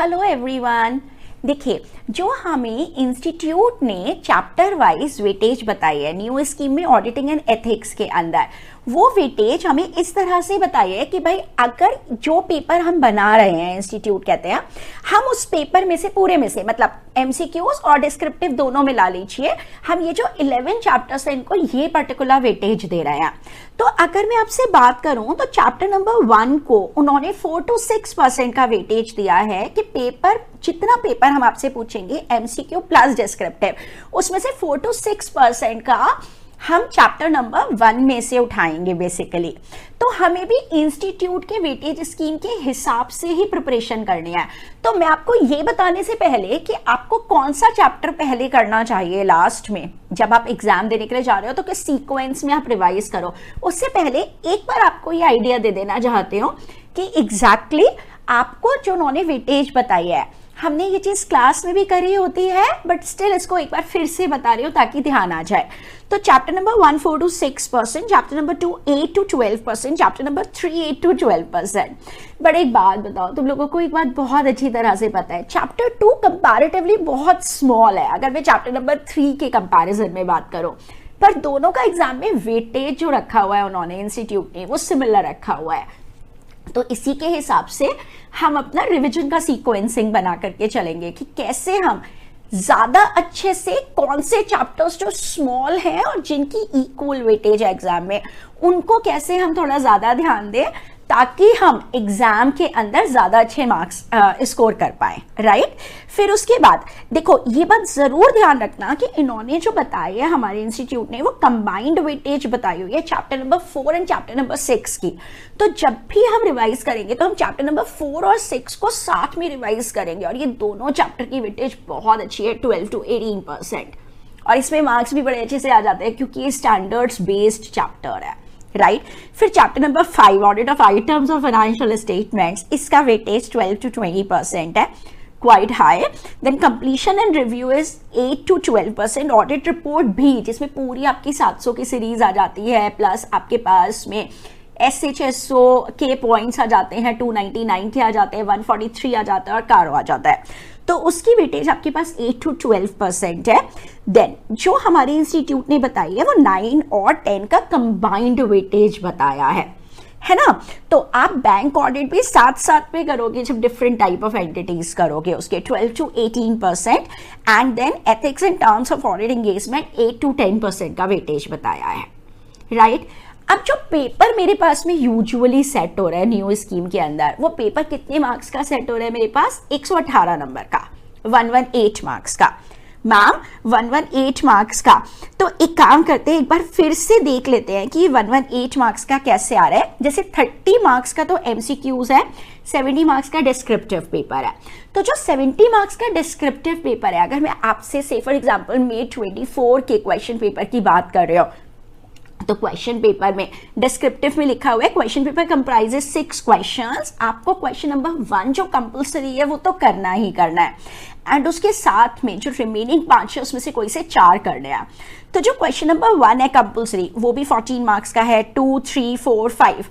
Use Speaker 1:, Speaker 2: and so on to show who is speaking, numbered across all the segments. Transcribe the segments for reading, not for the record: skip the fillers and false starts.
Speaker 1: Hello everyone. देखिए, जो हमें इंस्टीट्यूट ने चैप्टर वाइज वेटेज बताई है न्यू स्कीम में ऑडिटिंग एंड एथिक्स के अंदर, वो वेटेज हमें इस तरह से बताई है कि भाई अगर जो पेपर हम बना रहे हैं, इंस्टीट्यूट कहते हैं, हम उस पेपर में से पूरे में से मतलब एमसीक्यूज और डिस्क्रिप्टिव दोनों मिला लीजिए, हम ये जो 11 चैप्टर्स हैं इनको ये पर्टिकुलर वेटेज दे रहे हैं। तो अगर मैं आपसे बात करूं तो चैप्टर नंबर 1 को उन्होंने 4 to 6% का वेटेज दिया है कि पेपर जितना पेपर हम आपसे पूछेंगे एमसीक्यू प्लस डिस्क्रिप्टिव, उसमें से 4 to 6% का हम चैप्टर नंबर 1 में से उठाएंगे बेसिकली। तो हमें भी इंस्टीट्यूट के वेटेज स्कीम के हिसाब से ही प्रिपरेशन करनी है। तो मैं आपको ये बताने से पहले कि आपको कौन सा चैप्टर पहले करना चाहिए लास्ट में जब आप एग्जाम देने के लिए जा रहे हो, तो किस सीक्वेंस में आप रिवाइज करो, उससे पहले एक बार आपको ये आइडिया दे देना चाहती हूँ कि एग्जैक्टली आपको जो उन्होंने वेटेज बताई है, हमने ये चीज क्लास में भी करी होती है बट स्टिल इसको एक बार फिर से बता रही हूँ ताकि ध्यान आ जाए। तो chapter number 1 4 to 6%, chapter number 2 8 to 12%, chapter number 3 8 to 12%। But एक बात बताओ, तुम लोगों को एक बात बहुत अच्छी तरह से पता है, चैप्टर 2 कंपैरेटिवली बहुत स्मॉल है अगर मैं चैप्टर नंबर 3 के कंपैरिजन में बात करूं, पर दोनों का एग्जाम में वेटेज जो रखा हुआ है उन्होंने इंस्टीट्यूट ने वो सिमिलर रखा हुआ है। तो इसी के हिसाब से हम अपना रिवीजन का सीक्वेंसिंग बना करके चलेंगे कि कैसे हम ज्यादा अच्छे से कौन से चैप्टर्स जो स्मॉल हैं और जिनकी इक्वल वेटेज है एग्जाम में, उनको कैसे हम थोड़ा ज्यादा ध्यान दें ताकि हम एग्जाम के अंदर ज्यादा अच्छे मार्क्स स्कोर कर पाए, राइट। फिर उसके बाद देखो, ये बात जरूर ध्यान रखना कि इन्होंने जो बताई है हमारे इंस्टीट्यूट ने वो कंबाइंड वेटेज बताई हुई है chapter number 4 and chapter number 6 की। तो जब भी हम रिवाइज करेंगे तो हम चैप्टर नंबर 4 और 6 को साथ में रिवाइज करेंगे और ये दोनों चैप्टर की वेटेज बहुत अच्छी है, 12 to 18%। और इसमें मार्क्स भी बड़े अच्छे से आ जाते हैं क्योंकि ये स्टैंडर्ड्स बेस्ड चैप्टर है, राइट। फिर chapter number 5 audit of items of financial statements, इसका वेटेज 12 to 20% है, quite high. Then completion and review is 8 to 12%। Audit report भी जिसमें पूरी आपकी 700 की सीरीज आ जाती है, प्लस आपके पास में SHSO के पॉइंट्स आ जाते हैं, 299 के आ जाते हैं, 143 आ जाता है और कारो आ जाता है, तो उसकी वेटेज आपके पास 8 to 12% है। देन जो हमारे इंस्टीट्यूट ने बताई है वो 9 और 10 का कंबाइंड वेटेज बताया है ना। तो आप बैंक ऑडिट भी साथ साथ में करोगे जब डिफरेंट टाइप ऑफ एंटिटीज करोगे, उसके 12 to 18%। And then ethics and terms of audit engagement 8 to 10% का वेटेज बताया है, राइट। अब जो पेपर मेरे पास में यूजुअली सेट हो रहा है न्यू स्कीम के अंदर, वो पेपर कितने मार्क्स का सेट हो रहा है मेरे पास? 118 नंबर का, 118 मार्क्स का। मैम 118 मार्क्स का, तो एक काम करते हैं, एक बार फिर से देख लेते हैं कि 118 मार्क्स का कैसे आ रहा है। जैसे 30 मार्क्स का तो एमसीक्यूज है, 70 मार्क्स का डिस्क्रिप्टिव पेपर है। तो जो 70 मार्क्स का डिस्क्रिप्टिव पेपर है, अगर मैं आपसे से फॉर एग्जांपल May 24 के क्वेश्चन पेपर की बात कर रहे हो, तो क्वेश्चन पेपर में डिस्क्रिप्टिव में लिखा हुआ है क्वेश्चन पेपर कंप्राइजेस 6 क्वेश्चंस। आपको क्वेश्चन नंबर 1 जो कंपलसरी है वो तो करना ही करना है, एंड उसके साथ में जो रिमेनिंग 5 है उसमें से कोई से 4 करने हैं। तो जो क्वेश्चन नंबर 1 है कंपलसरी, वो भी 14 मार्क्स का है, 2 3 4 5।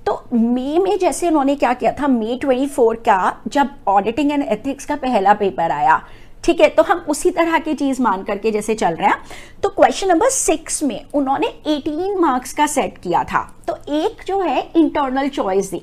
Speaker 1: तो मई में जैसे उन्होंने क्या किया था, May 24 का जब ऑडिटिंग एंड एथिक्स का पहला पेपर आया, ठीक है, तो हम उसी तरह की चीज मान करके जैसे चल रहे हैं। तो क्वेश्चन नंबर 6 में उन्होंने 18 मार्क्स का सेट किया था। तो एक जो है इंटरनल चॉइस दी,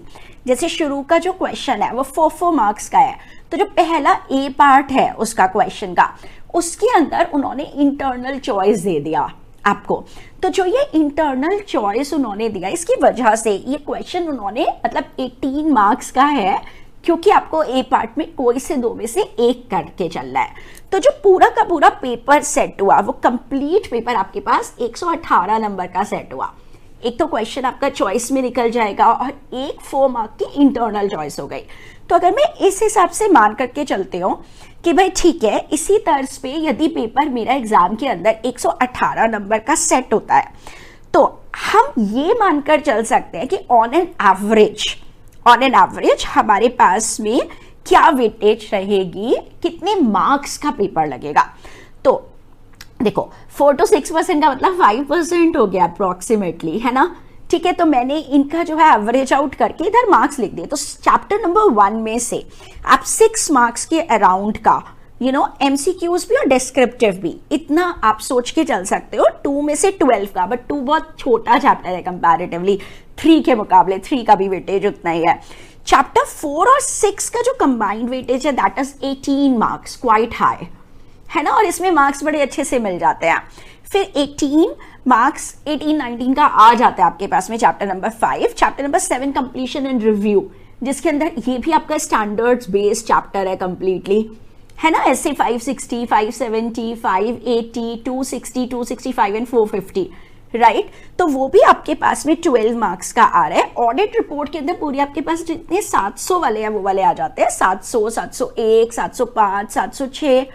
Speaker 1: जैसे शुरू का जो क्वेश्चन है वो 4 मार्क्स का है, तो जो पहला ए पार्ट है उसका क्वेश्चन का, उसके अंदर उन्होंने इंटरनल चॉइस दे दिया आपको। तो जो ये इंटरनल चॉइस उन्होंने दिया, इसकी वजह से ये क्वेश्चन उन्होंने मतलब 18 मार्क्स का है, क्योंकि आपको ए पार्ट में कोई से 2 में से एक करके चलना है। तो जो पूरा का पूरा पेपर सेट हुआ, वो कंप्लीट पेपर आपके पास 118 नंबर का सेट हुआ। एक तो क्वेश्चन आपका चॉइस में निकल जाएगा और एक 4 मार्क की इंटरनल चॉइस हो गई। तो अगर मैं इस हिसाब से मान करके चलते हो कि भाई ठीक है, इसी तर्ज पे यदि पेपर मेरा एग्जाम के अंदर 118 नंबर का सेट होता है, तो हम ये मानकर चल सकते हैं कि ऑन एन एवरेज हमारे पास में क्या वेटेज रहेगी, कितने मार्क्स का पेपर लगेगा। तो देखो 4 to 6% का मतलब 5% हो गया अप्रोक्सीमेटली, है ना। ठीक है, तो मैंने इनका जो है एवरेज आउट करके इधर मार्क्स लिख दिए। तो चैप्टर नंबर 1 में से आप 6 मार्क्स के अराउंड का एमसीक्यूज भी और डिस्क्रिप्टिव भी, इतना आप सोच के चल सकते हो। 2 में से 12 का, बट 2 बहुत छोटा चैप्टर है कंपैरेटिवली 3 के मुकाबले, 3 का भी वेटेज उतना ही है। चैप्टर 4 और 6 का जो कंबाइंड वेटेज है that is 18 marks, quite high है ना, और इसमें मार्क्स बड़े अच्छे से मिल जाते हैं। फिर 18 मार्क्स 18-19 का आ जाता है आपके पास में chapter number 5। Chapter number 7 completion and review, जिसके अंदर ये भी आपका स्टैंडर्ड्स बेस्ड चैप्टर है कंप्लीटली, है ना। ऐसे 560, 570, 580, 260, 265 एंड 450, राइट। तो वो भी आपके पास में 12 मार्क्स का आ रहा है। ऑडिट रिपोर्ट के अंदर पूरी आपके पास जितने 700 वाले हैं वो वाले आ जाते हैं, 700, 701, 705, 706,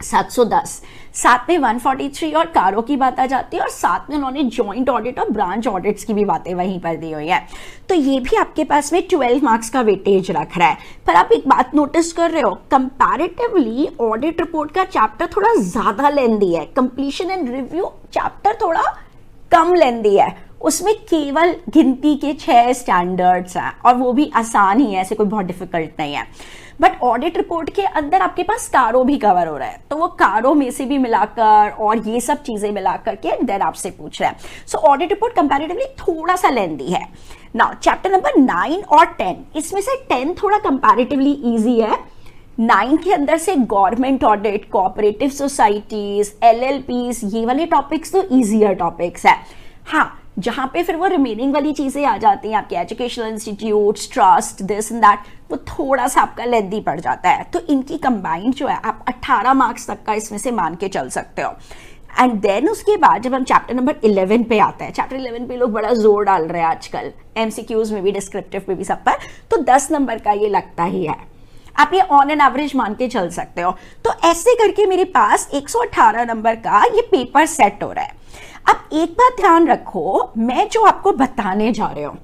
Speaker 1: 710, साथ में 143 और कारो की बात आ जाती है, और साथ में उन्होंने जॉइंट ऑडिट और ब्रांच ऑडिट्स की भी बातें वहीं पर दी हुई है। तो ये भी आपके पास में 12 मार्क्स का वेटेज रख रहा है। पर आप एक बात नोटिस कर रहे हो, कंपैरेटिवली ऑडिट रिपोर्ट का चैप्टर थोड़ा ज्यादा लेंदी है, कंप्लीशन एंड रिव्यू चैप्टर थोड़ा कम लेंदी है। उसमें केवल गिनती के 6 स्टैंडर्ड्स हैं, और वो भी आसान ही है, ऐसे कोई बहुत डिफिकल्ट नहीं है। बट ऑडिट रिपोर्ट के अंदर आपके पास कारो भी कवर हो रहा है, तो वो कारो में से भी मिलाकर और ये सब चीजें मिलाकर के देन आपसे पूछ रहा है। सो ऑडिट रिपोर्ट कंपैरेटिवली थोड़ा सा लेंदी है। नाउ चैप्टर नंबर 9 और 10, इसमें से 10 थोड़ा कंपैरेटिवली इजी है। 9 के अंदर से गवर्नमेंट ऑडिट, कोऑपरेटिव सोसाइटीज, एलएलपीज, ये वाले टॉपिक्स तो इजियर टॉपिक्स है। हाँ, जहां पे फिर वो रिमेनिंग वाली चीजें आ जाती हैं, आपके educational institutes, trust, this and that, वो थोड़ा सा आपका लेंदी पड़ जाता है। तो इनकी कंबाइंड जो है आप 18 मार्क्स तक का इसमें से मान के चल सकते हो। एंड देन उसके बाद जब हम चैप्टर नंबर 11 पे आते हैं, चैप्टर 11 पे लोग बड़ा जोर डाल रहे हैं आजकल, एमसीक्यूज में भी, डिस्क्रिप्टिव में भी, सब पर, तो 10 नंबर का ये लगता ही है। आप ये ऑन एन एवरेज मान के चल सकते हो। तो ऐसे करके मेरे पास 118 नंबर का ये पेपर सेट हो रहा है। अब एक बात ध्यान रखो, मैं जो आपको बताने जा रहे हूं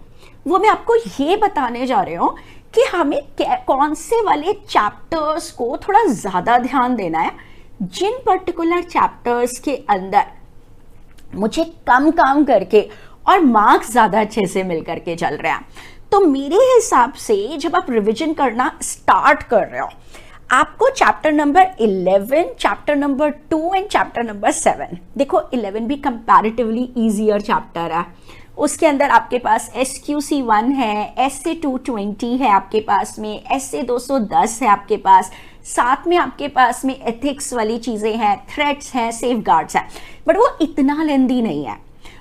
Speaker 1: वो मैं आपको ये बताने जा रही हूं कि हमें कौन से वाले चैप्टर्स को थोड़ा ज्यादा ध्यान देना है, जिन पर्टिकुलर चैप्टर्स के अंदर मुझे कम काम करके और मार्क्स ज्यादा अच्छे से मिल करके चल रहे हैं। तो मेरे हिसाब से जब आप रिवीजन करना स्टार्ट कर रहे हो, आपको chapter number 11, chapter number 2 and chapter number 7, देखो 11 भी कंपैरेटिवली इजियर चैप्टर है। उसके अंदर आपके पास SQC1 है, SA 220 है आपके पास में, SA 210 है आपके पास, साथ में आपके पास में एथिक्स वाली चीजें हैं, थ्रेट्स हैं, सेफगार्ड्स हैं, बट वो इतना लेंदी नहीं है।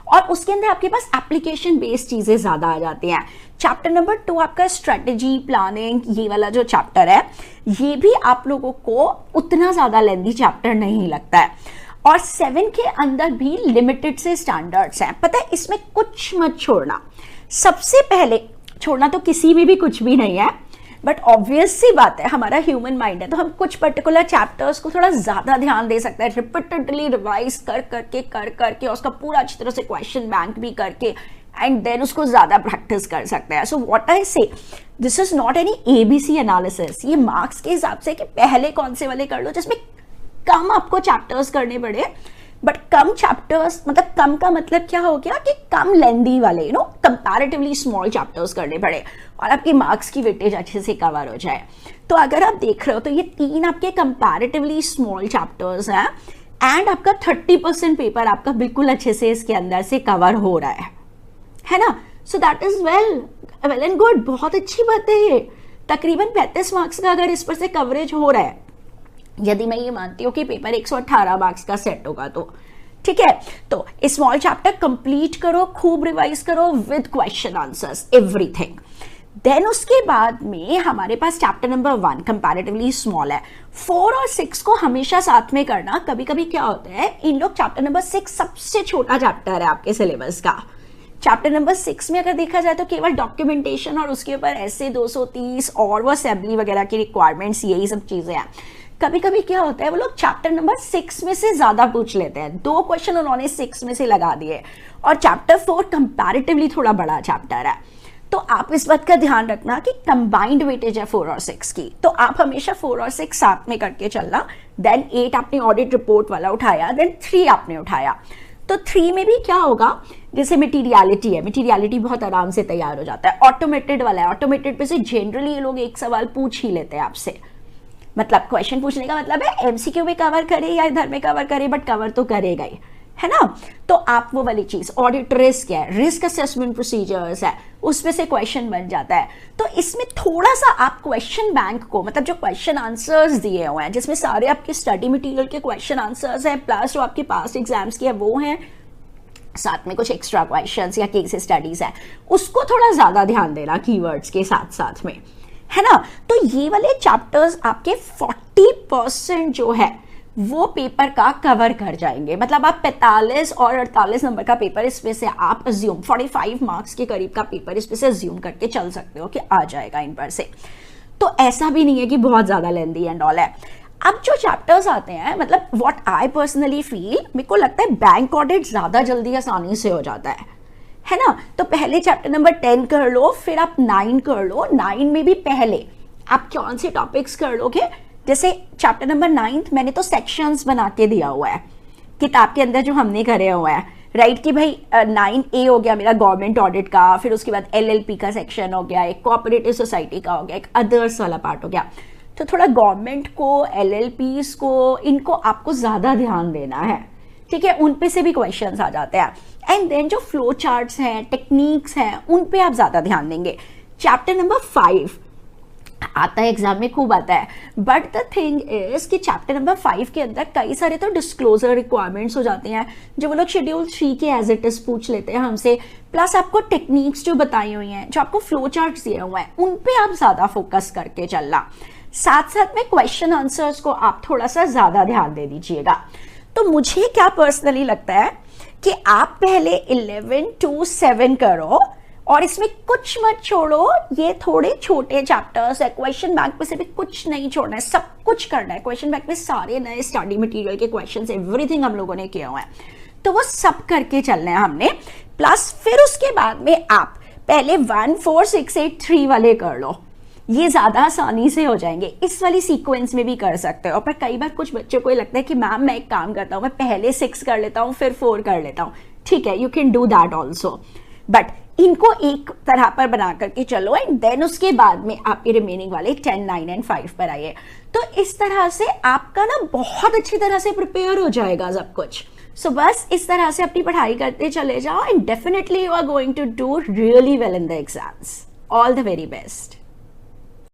Speaker 1: और उसके अंदर आपके पास एप्लीकेशन बेस्ड चीजें ज्यादा आ जाती हैं। चैप्टर नंबर 2 आपका स्ट्रेटेजी, प्लानिंग, ये वाला जो चैप्टर है, ये भी आप लोगों को उतना ज्यादा लेंदी चैप्टर नहीं लगता है। और 7 के अंदर भी लिमिटेड से स्टैंडर्ड्स हैं। पता है, इसमें कुछ मत छोड़ना। सबसे पहले छोड़ना तो किसी में भी कुछ भी नहीं है, बट ऑब्वियस सी बात है, हमारा ह्यूमन माइंड है, तो हम कुछ पर्टिकुलर चैप्टर्स को थोड़ा ज्यादा ध्यान दे सकते हैं, रिपीटेडली रिवाइज कर करके उसका पूरा अच्छी तरह से क्वेश्चन बैंक भी करके, एंड देन उसको ज्यादा प्रैक्टिस कर सकते हैं। सो व्हाट आई से, this is not any ABC analysis. ये मार्क्स के हिसाब से कि पहले कौन से वाले कर लो जिसमें कम आपको चैप्टर्स करने पड़े, बट कम चैप्टर्स मतलब कम का मतलब क्या हो गया कि कम लेंदी वाले, कंपैरेटिवली स्मॉल चैप्टर्स करने पड़े और आपके मार्क्स की वेटेज अच्छे से कवर हो जाए। तो अगर आप देख रहे हो तो ये 3 आपके कंपैरेटिवली स्मॉल चैप्टर्स हैं, एंड आपका 30% पेपर आपका बिल्कुल अच्छे से इसके अंदर से कवर हो रहा है ना। So that is well and good, बहुत अच्छी बात है ये। तकरीबन 35 मार्क्स का अगर इस पर से कवरेज हो रहा है, यदि मैं ये मानती हूँ कि पेपर 118 मार्क्स का सेट होगा तो ठीक है। तो स्मॉल चैप्टर कंप्लीट करो, खूब रिवाइज करो with question answers, everything. Then उसके बाद में हमारे पास चैप्टर नंबर 1 कंपैरेटिवली स्मॉल है। 4 और 6 को हमेशा साथ में करना। कभी कभी क्या होता है, इन लोग चैप्टर नंबर 6 सबसे छोटा चैप्टर है आपके सिलेबस का। चैप्टर नंबर 6 में अगर देखा जाए तो केवल डॉक्यूमेंटेशन और उसके ऊपर ऐसे 230 और वो असेंबली वगैरह की रिक्वायरमेंट्स, यही सब चीजें हैं। कभी कभी क्या होता है, वो लोग चैप्टर नंबर 6 में से ज्यादा पूछ लेते हैं, 2 क्वेश्चन उन्होंने 6 में से लगा दिए, और चैप्टर 4 कंपैरेटिवली थोड़ा बड़ा चैप्टर है। तो आप इस बात का ध्यान रखना कि कंबाइंड वेटेज है 4 और 6 की, तो आप हमेशा 4 और 6 साथ में करके चलना। देन 8 आपने ऑडिट रिपोर्ट वाला उठाया, देन 3 आपने उठाया, तो 3 में भी क्या होगा, जैसे मटीरियलिटी है, मटीरियलिटी बहुत आराम से तैयार हो जाता है। ऑटोमेटेड वाला है, ऑटोमेटेड पे से जनरली ये लोग एक सवाल पूछ ही लेते हैं आपसे, मतलब क्वेश्चन पूछने का मतलब है एमसीक्यू में कवर करे या इधर में कवर करे, बट कवर तो करेगा ही, है ना। तो आप वो वाली चीज, ऑडिट रिस्क है, रिस्क असेसमेंट प्रोसीजर्स है, उसमें से क्वेश्चन बन जाता है। तो इसमें थोड़ा सा आप क्वेश्चन बैंक को, मतलब जो क्वेश्चन आंसर्स दिए हुए हैं जिसमें सारे आपके स्टडी मटेरियल के क्वेश्चन आंसर्स हैं, प्लस जो आपके पास्ट एग्जाम्स के है वो हैं, साथ में कुछ एक्स्ट्रा क्वेश्चंस या केस स्टडीज है, उसको थोड़ा ज्यादा ध्यान देना कीवर्ड्स के साथ साथ में, है ना। तो ये वाले चैप्टर्स आपके 40% जो है वो पेपर का कवर कर जाएंगे। मतलब आप 45 और 48 नंबर का पेपर इसमें से आप अज्यूम, 45 मार्क्स के करीब का पेपर इसमें से अज्यूम करके चल सकते हो कि आ जाएगा इन पर से। तो ऐसा भी नहीं है कि बहुत ज्यादा लेंदी एंड ऑल है। अब जो चैप्टर्स आते हैं, मतलब व्हाट आई पर्सनली फील, मेरे को लगता है बैंक ऑडिट ज्यादा जल्दी आसानी से हो जाता है ना। तो पहले चैप्टर नंबर 10 कर लो, फिर आप 9 कर लो। 9 में भी पहले आप कौन से टॉपिक्स कर लोगे, जैसे चैप्टर नंबर 9 मैंने तो सेक्शंस बना के दिया हुआ है किताब के अंदर जो हमने करे हुआ है, राइट, कि भाई 9A हो गया मेरा गवर्नमेंट ऑडिट का, फिर उसके बाद LLP का सेक्शन हो गया, एक कोऑपरेटिव सोसाइटी का हो गया, एक अदर्स वाला पार्ट हो गया। तो थोड़ा गवर्नमेंट को, LLPs को, इनको आपको ज्यादा ध्यान देना है, ठीक है, उन पे से भी क्वेश्चंस आ जाते हैं। एंड देन जो फ्लो चार्ट्स हैं, टेक्निक्स हैं, उन पे आप ज्यादा ध्यान देंगे। चैप्टर नंबर 5 आता है एग्जाम में, खूब आता है, बट द थिंग इज कि चैप्टर नंबर 5 के अंदर कई सारे तो डिस्क्लोजर रिक्वायरमेंट्स हो जाते हैं जो वो लोग शेड्यूल 3 के एज इट इज पूछ लेते हैं हमसे, प्लस आपको टेक्निक्स जो बताई हुई हैं, जो आपको फ्लो चार्ट्स दिए हुए हैं, उन पे आप ज्यादा फोकस करके चलना। साथ साथ में क्वेश्चन आंसर्स को आप थोड़ा सा ज्यादा ध्यान दे दीजिएगा। तो मुझे क्या पर्सनली लगता है कि आप पहले 11 to 7 करो और इसमें कुछ मत छोड़ो। ये थोड़े छोटे चैप्टर्स है, क्वेश्चन बैंक में से भी कुछ नहीं छोड़ना है, सब कुछ करना है। क्वेश्चन बैंक में सारे नए स्टडी मटेरियल के क्वेश्चंस, एवरीथिंग हम लोगों ने किया हुआ है, तो वो सब करके चलना है हमने। प्लस फिर उसके बाद में आप पहले 1, 4, 6, 8, 3 वाले कर लो, ये ज्यादा आसानी से हो जाएंगे। इस वाली सीक्वेंस में भी कर सकते हो। पर कई बार कुछ बच्चों को लगता है कि मैम मैं एक काम करता हूँ, मैं पहले 6 कर लेता हूँ फिर 4 कर लेता हूँ, ठीक है, you can do that also, but इनको एक तरह पर बना करके चलो एंड देन उसके बाद में आप ये रिमेनिंग वाले 10, 9 एंड 5 पर आइए। तो इस तरह से आपका ना बहुत अच्छी तरह से प्रिपेयर हो जाएगा सब कुछ। सो बस इस तरह से अपनी पढ़ाई करते चले जाओ and definitely you are going to do really well in the exams. All the very best.